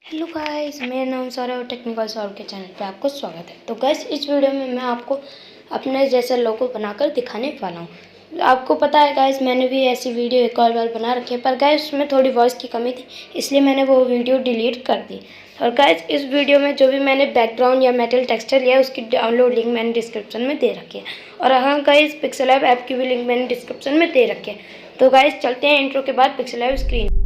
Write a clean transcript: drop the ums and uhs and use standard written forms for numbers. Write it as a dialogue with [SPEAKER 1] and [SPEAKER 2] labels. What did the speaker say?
[SPEAKER 1] Hello guys, मेरा नाम Saurav technical Saurav के चैनल पे आपको स्वागत है। तो गाइस इस वीडियो में मैं आपको अपने जैसा लोगो बनाकर दिखाने वाला हूँ। आपको पता है गाइस, मैंने भी ऐसी वीडियो एक और बार बना रखी है, पर गाइस उसमें थोड़ी वॉइस की कमी थी, इसलिए मैंने वो वीडियो डिलीट कर दी। और गाइस इस वीडियो में जो भी मैंने बैकग्राउंड या मेटल टेक्सचर लिया है उसकी डाउनलोड लिंक मैंने डिस्क्रिप्शन में दे रखी है। और हाँ गाइस, पिक्सेलैब ऐप की भी लिंक मैंने डिस्क्रिप्शन में दे रखी है। तो गाइस चलते हैं इंट्रो के बाद पिक्सेलैब स्क्रीन।